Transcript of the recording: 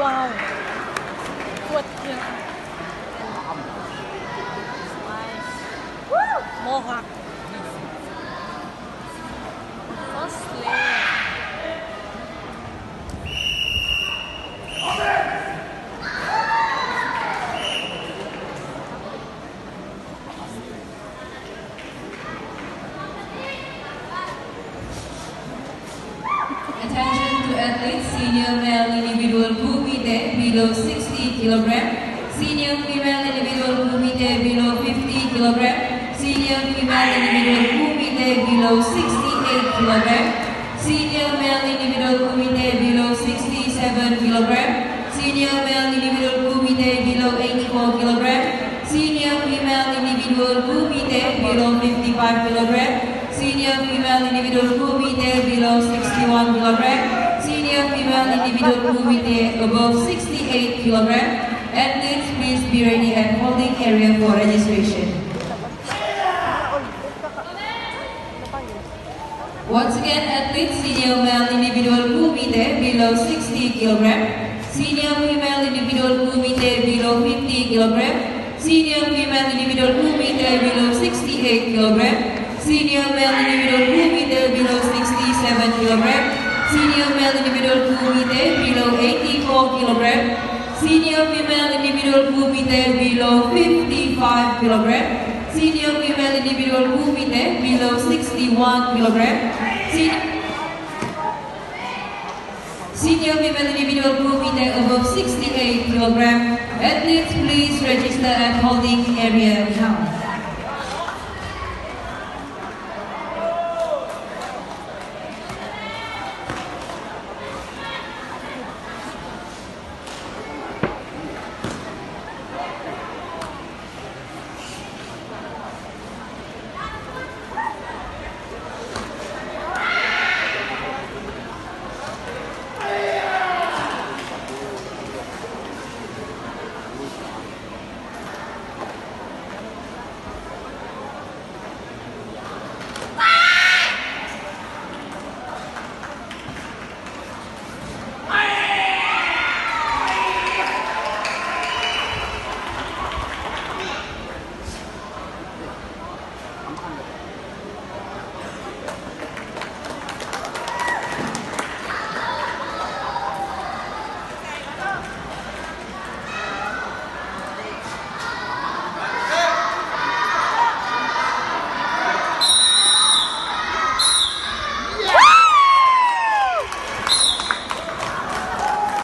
Wow. Kuat niya. Nice. Woo! Mohawk. First lane. Attention to athletes, senior male individual kumite below 60 kg, senior female individual kumite below 50 kg, senior female individual kumite below 68 kg, senior male individual kumite below 67 kg, senior male individual kumite below 84 kg, senior female individual kumite below 55 kg, senior female individual kumite below 61 kg, senior female individual kumite above 68 kg. Athletes, please be ready at holding area for registration. Once again, athletes, senior male individual kumite below 60 kg, senior female individual kumite below 50 kg, senior female individual kumite below 68 kg, senior male individual kumite below 67 kg, senior male individual kumite below 84 kg, senior female individual kumite below 55 kg, senior female individual kumite below 61 kg, senior female individual kumite above 68 kg. Athletes, please register at holding area now.